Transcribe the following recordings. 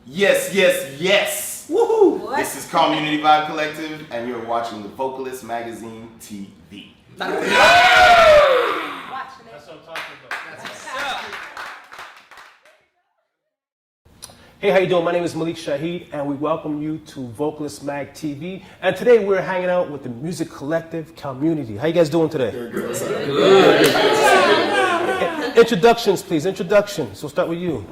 Yes, yes, yes! Woohoo! What? This is Kalmunity Vibe Collective, and you're watching the Vocalist Magazine TV. Watching it. That's what I'm talking about. That's what's up. Hey, how you doing? My name is Malik Shahid, and we welcome you to Vocalist Mag TV. And today we're hanging out with the music collective Kalmunity. How you guys doing today? Good. Introductions, please. Introductions. So start with you.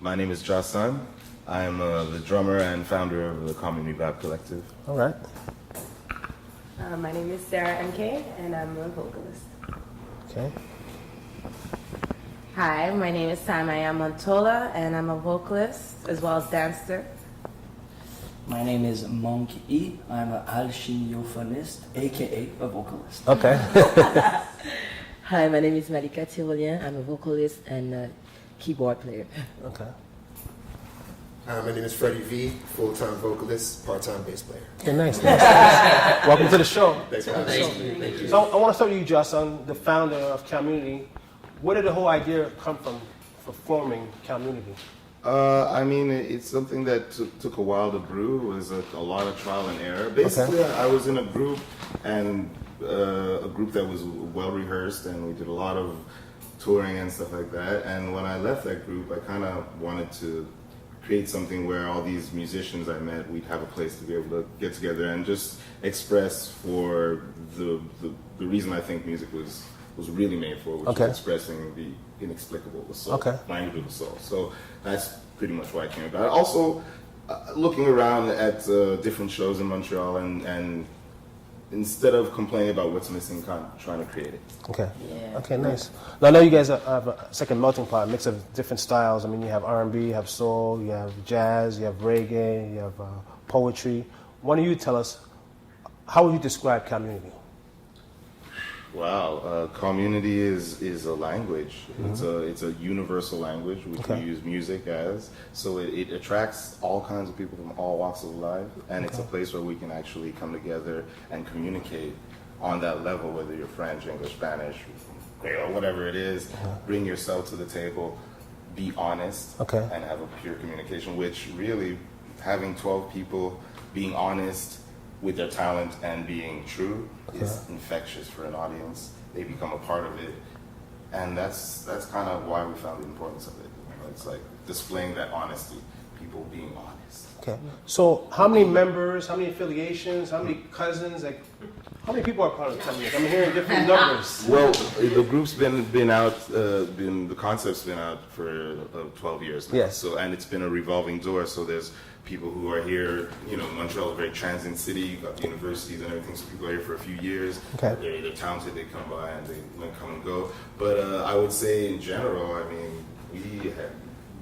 My name is Jason. I am the drummer and founder of the Kalmunity Vibe Collective. All right. My name is Sarah MK, and I'm a vocalist. Okay. Hi, my name is Shemiah Montola, and I'm a vocalist as well as dancer. My name is Monk E. I'm an alchimiophonist, aka a vocalist. Okay. Hi, my name is Micah. I'm a vocalist and a keyboard player. Okay. My name is Freddie V, full-time vocalist, part-time bass player. Okay, nice. Welcome to the show. Thanks for having me. Thank you. So I want to start with you, Jason, the founder of Kalmunity. Where did the whole idea come from for forming Kalmunity? I mean, it's something that took a while to brew. It was a lot of trial and error. Basically, I was in a group, and a group that was well rehearsed, and we did a lot of touring and stuff like that. And when I left that group, I kind of wanted to create something where all these musicians I met, we'd have a place to be able to get together and just express for the reason I think music was really made for, which is expressing the inexplicable, the soul, language of the soul. So that's pretty much why I came about it. Also, looking around at different shows in Montreal and instead of complaining about what's missing, kind of trying to create it. Okay. Yeah. Okay, nice. Now I know you guys have a second melting pot, a mix of different styles. I mean, you have R&B, you have soul, you have jazz, you have reggae, you have poetry. Why don't you tell us, how would you describe Kalmunity? Wow, Kalmunity is a language. Mm-hmm. It's a universal language which we use music as. So it attracts all kinds of people from all walks of life, and it's a place where we can actually come together and communicate on that level, whether you're French, English, Spanish, Creole, whatever it is. Bring yourself to the table, be honest, and have a pure communication. Which really, having 12 people being honest with their talent and being true is infectious for an audience. They become a part of it, and that's kind of why we found the importance of it. You know, it's like displaying that honesty, people being honest. Okay. So how many members, how many affiliations, how many cousins, like how many people are part of the Kalmunity? I'm hearing different numbers. Well, the group's been out, the concept's been out for 12 years now. Yes. So, and it's been a revolving door. So there's people who are here, you know, Montreal is a very transient city, you've got the universities and everything, so people are here for a few years. Okay. They're talented, they come by and they come and go. But I would say in general, I mean, we have,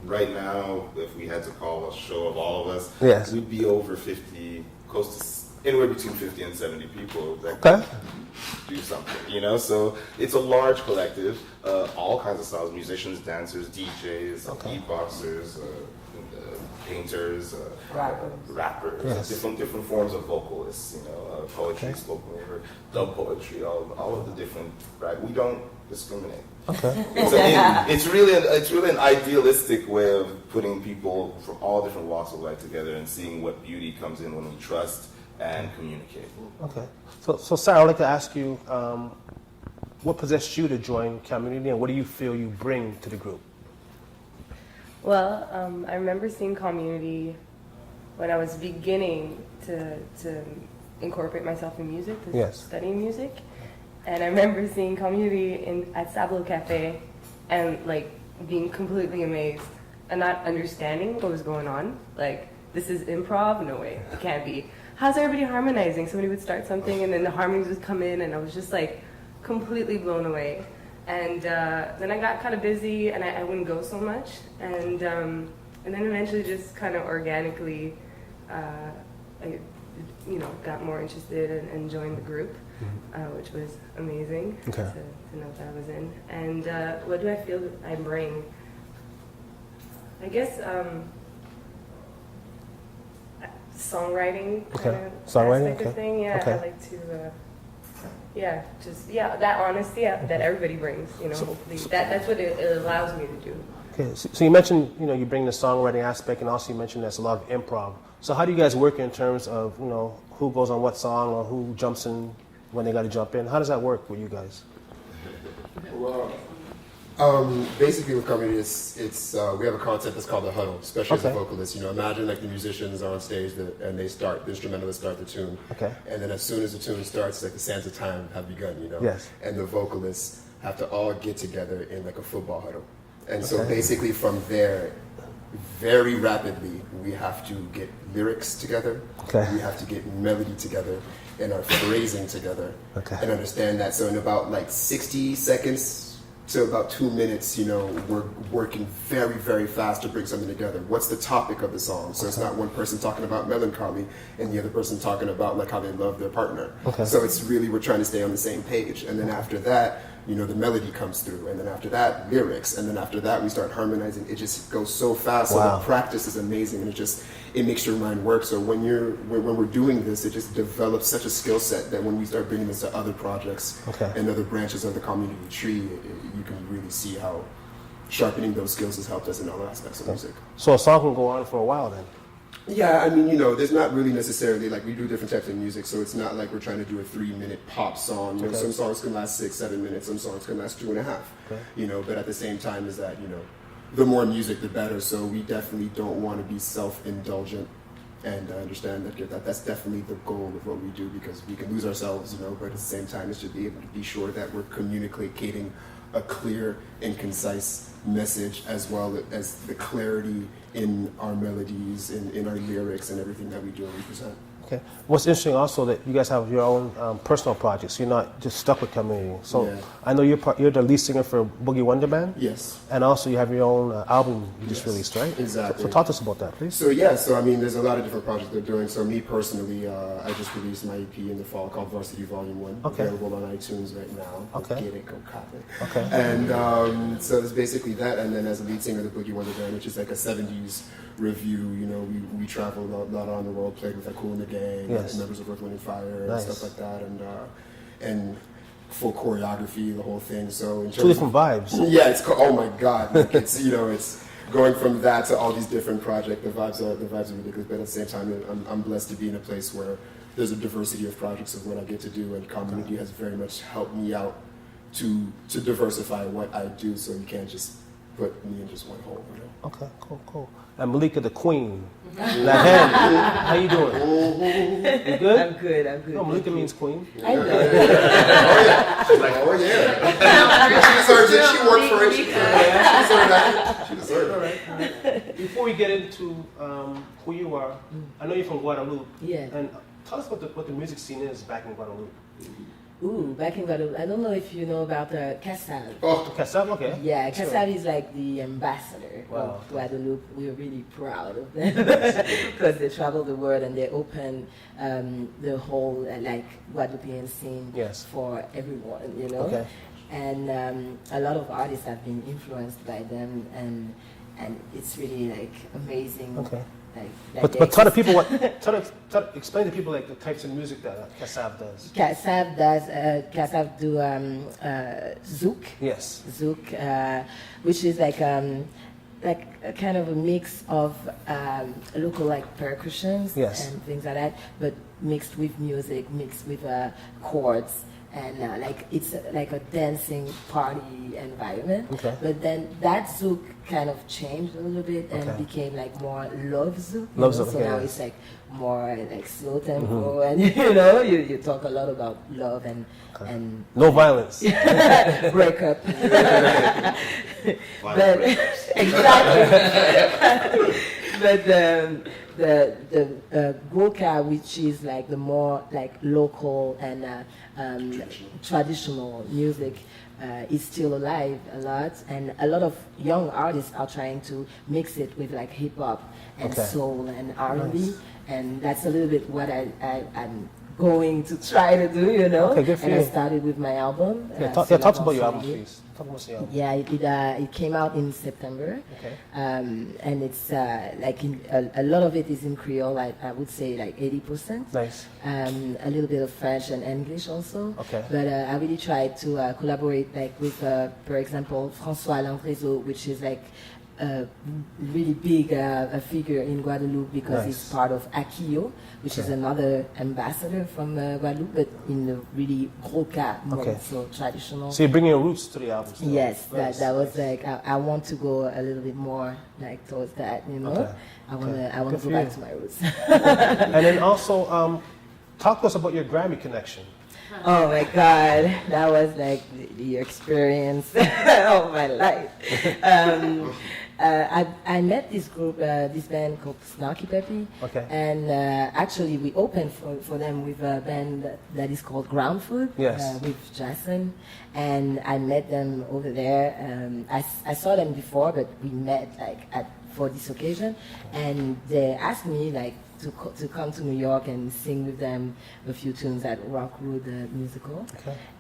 right now, if we had to call a show of all of us, we'd be over 50, close to anywhere between 50 and 70 people that could do something, you know? So it's a large collective, all kinds of styles, musicians, dancers, DJs, beatboxers, painters, rappers, different forms of vocalists, you know, poetry, spoken word, dub poetry, all of the different, right? We don't discriminate. It's really an idealistic way of putting people from all different walks of life together and seeing what beauty comes in when we trust and communicate. Okay. So Sarah, I'd like to ask you, what possessed you to join Kalmunity, and what do you feel you bring to the group? Well, I remember seeing Kalmunity when I was beginning to incorporate myself in music, studying music. And I remember seeing Kalmunity at Sa-Roc Cafe and like being completely amazed and not understanding what was going on. Like, this is improv? No way, it can't be. How's everybody harmonizing? Somebody would start something and then the harmonies would come in, and I was just like completely blown away. And then I got kind of busy and I wouldn't go so much. And then eventually just kind of organically, I got more interested and joined the group, which was amazing to know that I was in. And what do I feel that I bring? I guess songwriting kind of aspect of thing. Yeah, I like to that honesty that everybody brings. You know, hopefully that's what it allows me to do. Okay, so you mentioned, you bring the songwriting aspect, and also you mentioned there's a lot of improv. So how do you guys work in terms of, who goes on what song or who jumps in when they got to jump in? How does that work with you guys? Well, basically with comedy, we have a concept that's called the huddle, especially as a vocalist. Imagine like the musicians are on stage and the instrumentalists start the tune. Okay. And then as soon as the tune starts, like the sands of time have begun, Yes. And the vocalists have to all get together in like a football huddle. And so basically from there, very rapidly, we have to get lyrics together. Okay. We have to get melody together and our phrasing together. Okay. And understand that. So in about like 60 seconds to about 2 minutes, we're working very, very fast to bring something together. What's the topic of the song? So it's not one person talking about melancholy and the other person talking about like how they love their partner. Okay. So it's really, we're trying to stay on the same page. And then after that, the melody comes through, and then after that, lyrics, and then after that, we start harmonizing. It just goes so fast. Wow. So the practice is amazing, and it makes your mind work. So when we're doing this, it just develops such a skill set that when we start bringing this to other projects and other branches of the community tree, you can really see how sharpening those skills has helped us in all aspects of music. So a song can go on for a while then? Yeah, there's not really necessarily, like, we do different types of music, so it's not like we're trying to do a 3-minute pop song. Some songs can last 6-7 minutes, some songs can last 2.5. But at the same time is that, the more music, the better, so we definitely don't want to be self-indulgent, and I understand that that's definitely the goal of what we do, because we can lose ourselves, but at the same time, it's to be able to be sure that we're communicating a clear and concise message, as well as the clarity in our melodies, in our lyrics, and everything that we do and we present. Okay. What's interesting also that you guys have your own personal projects. You're not just stuck with community. So I know you're the lead singer for Boogie Wonder Band. Yes. And also you have your own album you just released, right? Exactly. So talk to us about that, please. So there's a lot of different projects they're doing. So me personally, I just released my EP in the fall called Varsity Volume 1. Okay. Available on iTunes right now. Okay. Get it, go cop it. Okay. And so it's basically that. And then as a lead singer of the Boogie Wonder Band, which is like a 70s review, we traveled a lot around the world, played with Cool and the Gang, members of Earth, Wind and Fire, and stuff like that, and full choreography, the whole thing. So in terms two different vibes. Yeah, it's oh my god, like it's it's going from that to all these different projects. The vibes are ridiculous, but at the same time, I'm blessed to be in a place where there's a diversity of projects of what I get to do, and community has very much helped me out to diversify what I do. So you can't just put me in just one hole. Okay, cool. And Malika, the queen. That hand. How you doing? You good? I'm good. No, Malika means queen. I know. She's like, oh yeah. She deserves it. She worked for it. She deserved it. All right. Before we get into who you are, I know you're from Guadeloupe. Yeah. And tell us what the music scene is back in Guadeloupe. Ooh, back in Guadeloupe. I don't know if you know about Kassav. Oh, Kassav, okay. Yeah, Kassav is like the ambassador of Guadeloupe. We're really proud of them because they travel the world and they open the whole Guadeloupean scene for everyone, Okay. And a lot of artists have been influenced by them, and it's really amazing. Okay. But tell the people explain to people the types of music that Kassav does. Kassav do zouk. Yes. Zouk, which is like a kind of a mix of local percussions and things like that, but mixed with music, mixed with chords. And it's like a dancing party environment. Okay. But then that zouk kind of changed a little bit and became more love zouk. So now it's more slow tempo, and you talk a lot about love and no violence. Breakup. But exactly. But the Goka, which is the more local and traditional music, is still alive a lot, and a lot of young artists are trying to mix it with hip hop and soul and R&B, and that's a little bit what I'm going to try to do, Okay, good for and you. I started with my album. Talk about your album, please. Talk about your album. Yeah, it came out in September. Okay. And it's a lot of it is in Creole. I would say 80%. Nice. A little bit of French and English also. Okay. But I really tried to collaborate with, for example, François Landrezo, which is a really big figure in Guadeloupe because he's part of Akio, which is another ambassador from Guadeloupe, but in a really roca mode, so traditional. So you're bringing your roots to the album. Yes, that was like I want to go a little bit more like towards that, you know. I wanna go back to my roots. And then also, talk to us about your Grammy connection. Oh my God, that was like the experience of my life. I met this group, this band called Snarky Peppy, and actually we opened for them with a band that is called Ground Food with Jason, and I met them over there. I saw them before, but we met like for this occasion, and they asked me like to come to New York and sing with them a few tunes at Rockwood musical.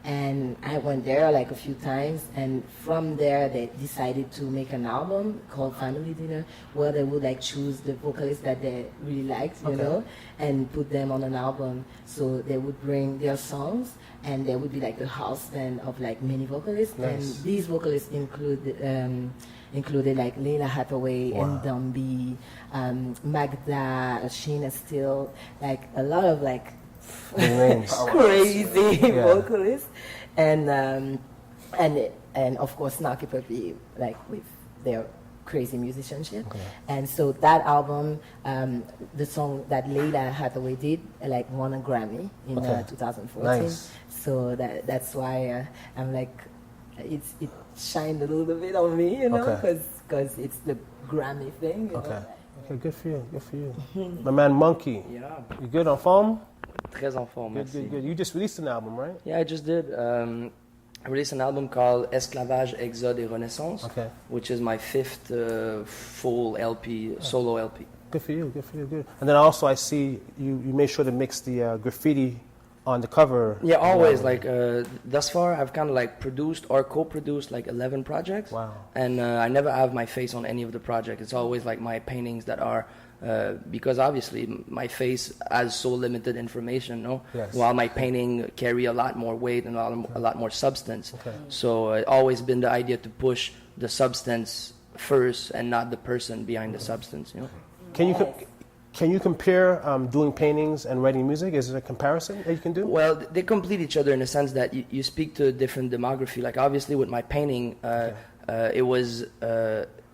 And I went there like a few times, and from there they decided to make an album called Family Dinner, where they would like choose the vocalists that they really liked, you know, and put them on an album. So they would bring their songs, and there would be like the house band of like many vocalists, and these vocalists included like Leila Hathaway and Dumby, Magda, Sheena Steele, like a lot of like crazy vocalists, and of course Snarky Puppy, like with their crazy musicianship. And so that album, the song that Leila Hathaway did, like won a Grammy in 2014. So that's why I'm like, it shined a little bit on me, you know, because it's the Grammy thing. You know? Okay, good for you, good for you. My man Monkey, you good on form? Très en forme, merci. Good. You just released an album, right? Yeah, I just did. I released an album called Esclavage, Exode et Renaissance, which is my 5th full LP, solo LP. Good for you, good. And then also I see you made sure to mix the graffiti on the cover. Yeah, always. Like thus far, I've kind of like produced or co-produced like 11 projects. Wow. And I never have my face on any of the projects. It's always like my paintings that are, because obviously my face has so limited information, no? While my painting carry a lot more weight and a lot more substance. So it's always been the idea to push the substance first and not the person behind the substance, you know? Can you compare doing paintings and writing music? Is there a comparison that you can do? Well, they complete each other in the sense that you speak to a different demography. Like obviously with my painting, it was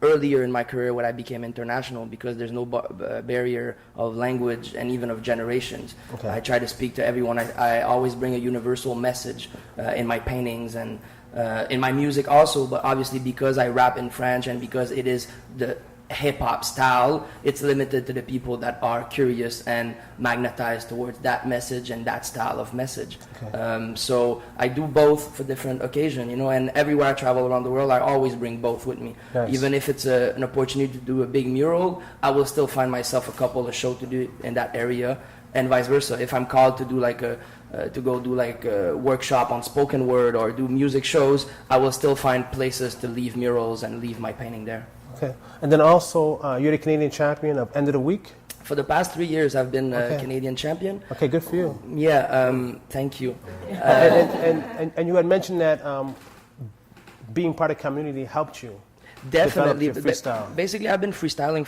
earlier in my career when I became international because there's no barrier of language and even of generations. I try to speak to everyone. I always bring a universal message in my paintings and in my music also, but obviously because I rap in French and because it is the hip-hop style, it's limited to the people that are curious and magnetized towards that message and that style of message. So I do both for different occasions, you know, and everywhere I travel around the world, I always bring both with me. Even if it's an opportunity to do a big mural, I will still find myself a couple of shows to do in that area, and vice versa. If I'm called to do like to go do like a workshop on spoken word or do music shows, I will still find places to leave murals and leave my painting there. Okay, and then also you're the Canadian champion of End of the Week. For the past 3 years, I've been Canadian champion. Okay, good for you. Yeah, thank you. And you had mentioned that being part of community helped you. Definitely. Develop your freestyle. Basically, I've been freestyling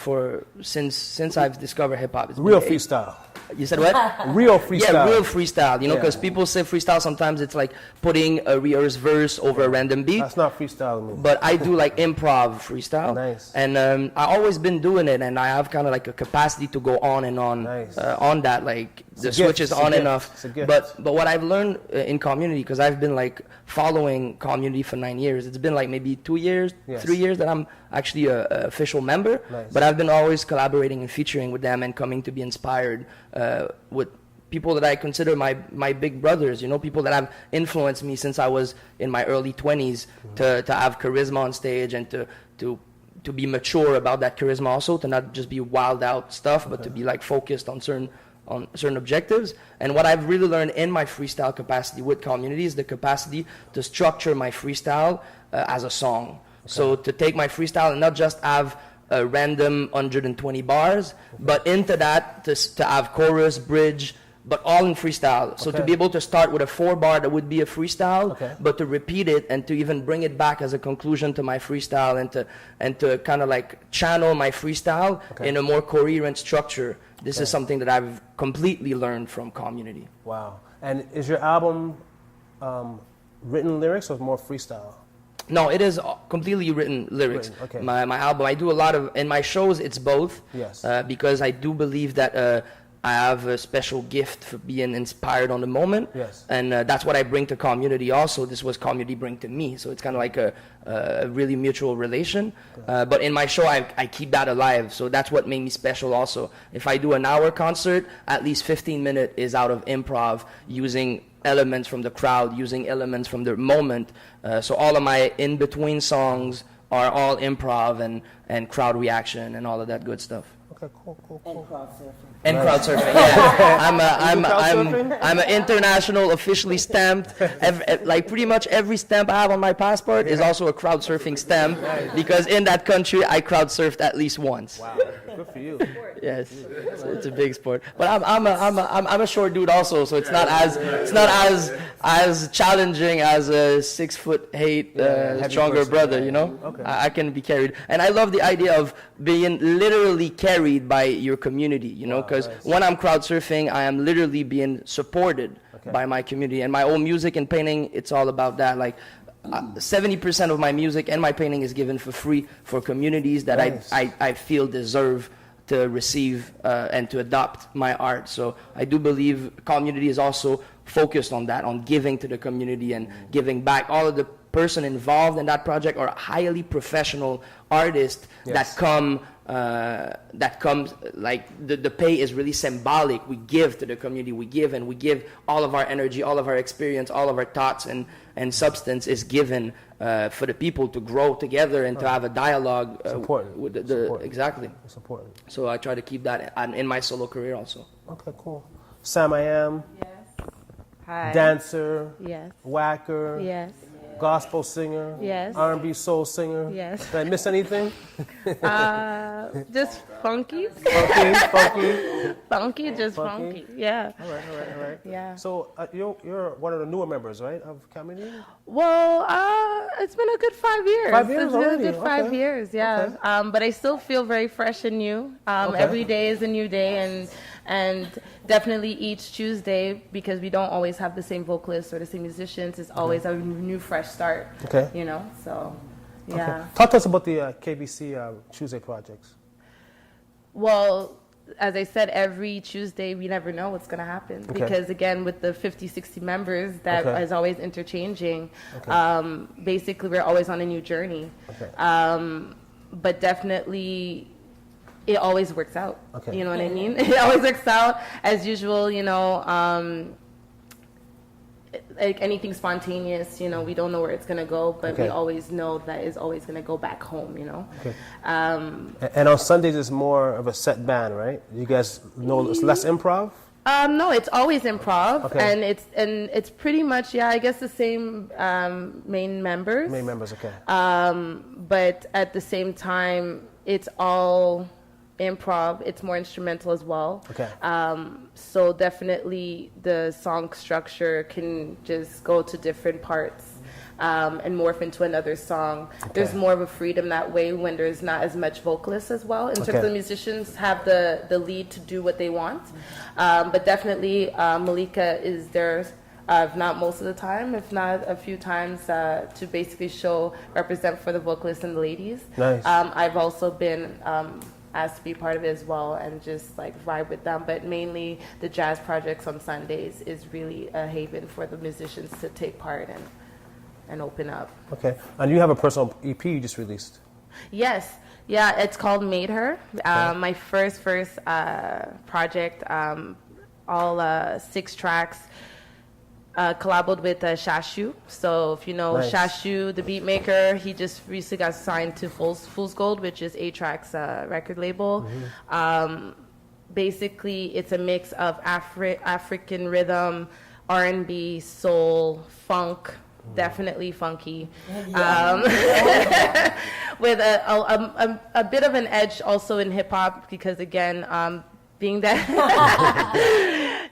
since I've discovered hip hop. Real freestyle. You said what? Real freestyle. Yeah, real freestyle. You know, because people say freestyle, sometimes it's like putting a rehearsed verse over a random beat. That's not freestyle. But I do like improv freestyle. Nice. And I always been doing it, and I have kind of like a capacity to go on and on on that. Like the switch is on and off. But what I've learned in community, because I've been like following community for 9 years. It's been like maybe 2 years, 3 years that I'm actually a official member. But I've been always collaborating and featuring with them and coming to be inspired with people that I consider my big brothers, you know, people that have influenced me since I was in my early 20s to have charisma on stage and to be mature about that charisma also, to not just be wild out stuff, but to be like focused on certain objectives. And what I've really learned in my freestyle capacity with community is the capacity to structure my freestyle as a song. So to take my freestyle and not just have a random 120 bars, but into that to have chorus, bridge, but all in freestyle. So to be able to start with a 4-bar that would be a freestyle, but to repeat it and to even bring it back as a conclusion to my freestyle and to kind of like channel my freestyle in a more coherent structure. This is something that I've completely learned from Community. Wow. And is your album written lyrics or more freestyle? No, it is completely written lyrics. Okay. My album, I do a lot of, in my shows, it's both. Yes. Because I do believe that I have a special gift for being inspired on the moment. Yes. And that's what I bring to Community also. This was Community bring to me. So it's kind of like a really mutual relation. But in my show, I keep that alive. So that's what made me special also. If I do an hour concert, at least 15 minutes is out of improv, using elements from the crowd, using elements from the moment. So all of my in-between songs are all improv and crowd reaction and all of that good stuff. Okay, cool. And crowd surfing. And crowd surfing, yeah. I'm an international, officially stamped. Like pretty much every stamp I have on my passport is also a crowd surfing stamp, because in that country I crowd surfed at least once. Wow, good for you. Yes, it's a big sport. But I'm a short dude also, so it's not as challenging as a 6'8" stronger person, brother. You know, Okay. I can be carried, and I love the idea of being literally carried by your community. You know, because when I'm crowd surfing, I am literally being supported by my community, and my own music and painting. It's all about that. Like 70% of my music and my painting is given for free for communities that I feel deserve to receive and to adopt my art. So I do believe Community is also focused on that, on giving to the community and giving back. All of the person involved in that project are highly professional artists that come like the pay is really symbolic. We give to the community, we give all of our energy, all of our experience, all of our thoughts and substance is given for the people to grow together and to have a dialogue. It's important. With It's important. Exactly. It's important. So I try to keep that in my solo career also. Okay, cool. Sam I Am, Yes. Hi. dancer, Yes. whacker, Yes. gospel singer, Yes. R&B soul singer. Yes. Did I miss anything? Just funky. Funky. Just Funky? funky. Yeah. All right. Yeah. So you're one of the newer members, right, of Community? Well, it's been a good 5 years. 5 years It's been already? a good 5 Okay. years, yeah. Okay. But I still feel very fresh and new. Every day is a new day, and definitely each Tuesday, because we don't always have the same vocalists or the same musicians, it's always a new fresh start. Okay. You know, so yeah. Okay. Talk to us about the KBC Tuesday projects. Well, as I said, every Tuesday we never know what's going to happen, because again, with the 50, 60 members, that is always interchanging. Basically, we're always on a new journey. But definitely, it always works out. You know what I mean? It always works out as usual. You know, like anything spontaneous, you know, we don't know where it's going to go, but we always know that it's always going to go back home, you know. And on Sundays it's more of a set band, right? You guys know it's less improv? No, it's always improv, and it's pretty much, I guess the same main members. Main members, okay. But at the same time, it's all improv. It's more instrumental as well. So definitely the song structure can just go to different parts and morph into another song. There's more of a freedom that way when there's not as much vocalists as well. In terms of the musicians have the lead to do what they want. But definitely Malika is there, if not most of the time, if not a few times, to basically represent for the vocalists and the ladies. Nice. I've also been asked to be part of it as well and just like vibe with them, but mainly the jazz projects on Sundays is really a haven for the musicians to take part and open up. Okay, and you have a personal EP you just released. Yes, it's called Made Her. My first project, all 6 tracks. Collaborated with Shashu. So if you know Shashu, the beat maker, he just recently got signed to Fool's Gold, which is A-Track's record label. Basically, it's a mix of African rhythm, R&B, soul, funk, definitely funky, with a bit of an edge also in hip-hop, because again, being that...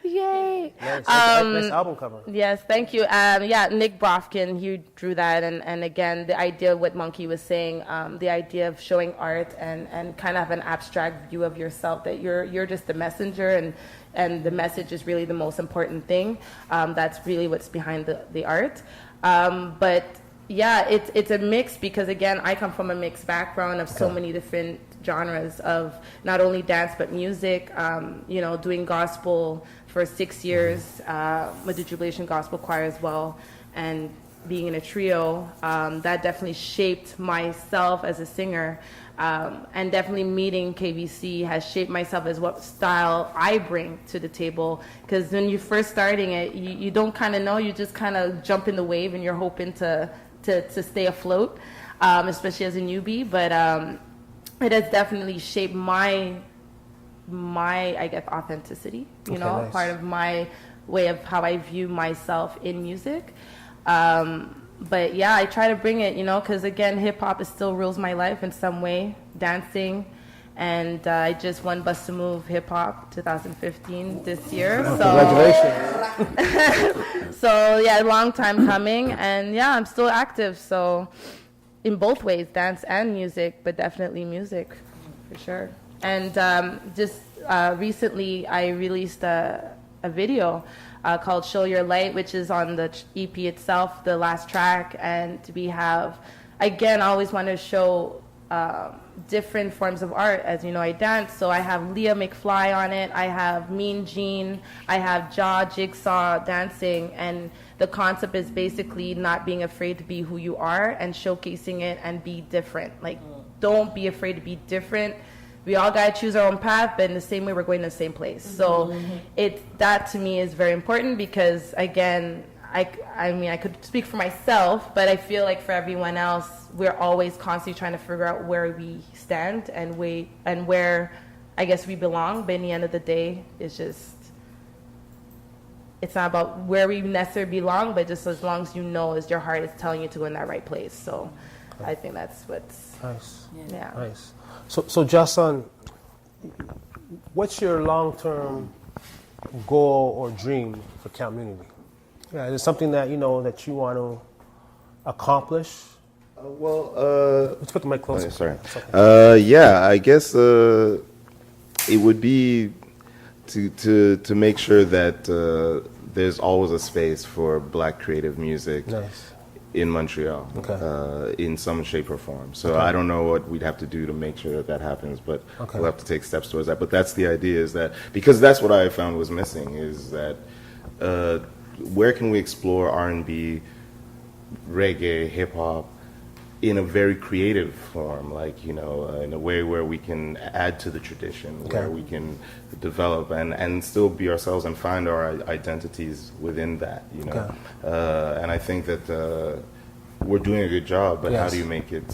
Yay! Yay! Nice album cover. Yes, thank you. Yeah, Nick Brofkin, he drew that, and again, the idea what Monkey was saying, the idea of showing art and kind of an abstract view of yourself, that you're just the messenger, and the message is really the most important thing. That's really what's behind the art. But yeah, it's a mix, because again, I come from a mixed background of so many different genres of not only dance but music. Doing gospel for 6 years with the Jubilation Gospel Choir as well, and being in a trio, that definitely shaped myself as a singer. And definitely meeting KVC has shaped myself as what style I bring to the table. Because when you're first starting it, you don't kind of know. You just kind of jump in the wave, and you're hoping to stay afloat, especially as a newbie. But it has definitely shaped my I guess authenticity. Nice. Part of my way of how I view myself in music. But yeah, I try to bring it, because again, hip hop still rules my life in some way, dancing, and I just won Bust a Move Hip Hop 2015 this year. So congratulations. So yeah, long time coming, and yeah, I'm still active. So in both ways, dance and music, but definitely music for sure. And just recently, I released a video called Show Your Light, which is on the EP itself, the last track. And again, I always want to show different forms of art. As you know, I dance, so I have Leah McFly on it, I have Mean Gene, I have Jaw Jigsaw dancing, and the concept is basically not being afraid to be who you are and showcasing it and be different. Like, don't be afraid to be different. We all gotta choose our own path, but in the same way, we're going to the same place. So that to me is very important, because again, I mean, I could speak for myself, but I feel like for everyone else, we're always constantly trying to figure out where we stand and where I guess we belong. But in the end of the day, it's not about where we necessarily belong, but just as long as as your heart is telling you to go in that right place. So I think that's what's nice. Yeah. Nice. So Jason, what's your long-term goal or dream for Kalmunity? Yeah, is it something that that you want to accomplish? Let's put the mic closer. Sorry. Okay. Yeah, I guess it would be to make sure that there's always a space for Black creative music. Nice. In Montreal, in some shape or form. So I don't know what we'd have to do to make sure that happens, but we'll have to take steps towards that. But that's the idea, is that, because that's what I found was missing, is that where can we explore R&B, reggae, hip hop in a very creative form, like, in a way where we can add to the tradition, where we can develop and still be ourselves and find our identities within that, And I think that we're doing a good job, but how do you make it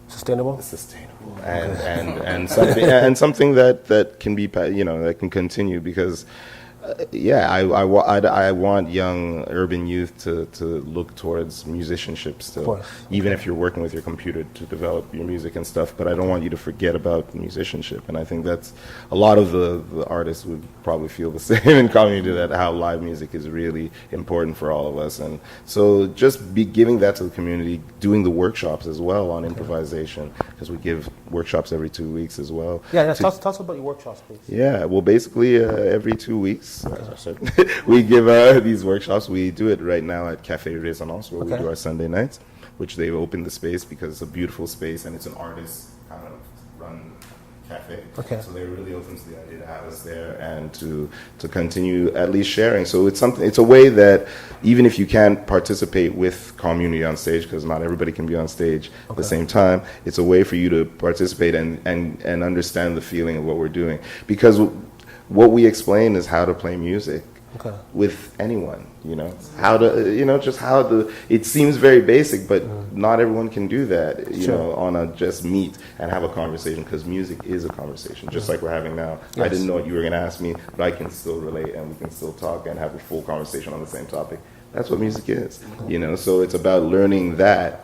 sustainable? Sustainable, and something that can be, that can continue, because. I want young urban youth to look towards musicianship still, even if you're working with your computer to develop your music and stuff. But I don't want you to forget about musicianship, and I think that's a lot of the artists would probably feel the same in community, that how live music is really important for all of us. And so just be giving that to the community, doing the workshops as well on improvisation, because we give workshops every 2 weeks as well. Yeah, tell us about your workshops, please. Yeah, well, basically every 2 weeks. We give these workshops. We do it right now at Café Résonance, where we do our Sunday nights, which they've opened the space because it's a beautiful space and it's an artist kind of run cafe. So they're really open to the idea to have us there and to continue at least sharing. So it's a way that even if you can't participate with Kalmunity on stage, because not everybody can be on stage at the same time, it's a way for you to participate and understand the feeling of what we're doing. Because what we explain is how to play music with anyone, how to, it seems very basic, but not everyone can do that, on a just meet and have a conversation, because music is a conversation, just like we're having now. I didn't know what you were going to ask me, but I can still relate and we can still talk and have a full conversation on the same topic. That's what music is, so it's about learning that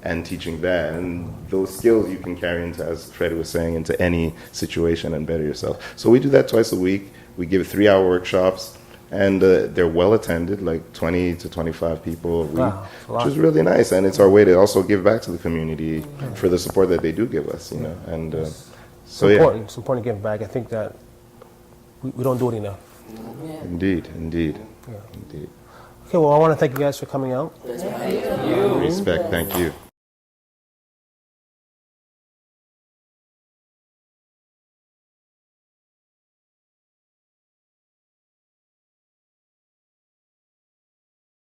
and teaching that, and those skills you can carry into, as Freddie was saying, into any situation and better yourself. So we do that twice a week. We give 3-hour workshops, and they're well attended, like 20 to 25 people a week, Wow, which is really nice. And it's our way to also give back to the community for the support that they do give us, you know. And so important. It's important to give back. I think that we don't do it enough. Indeed. Okay, well, I want to thank you guys for coming out. Respect, thank you.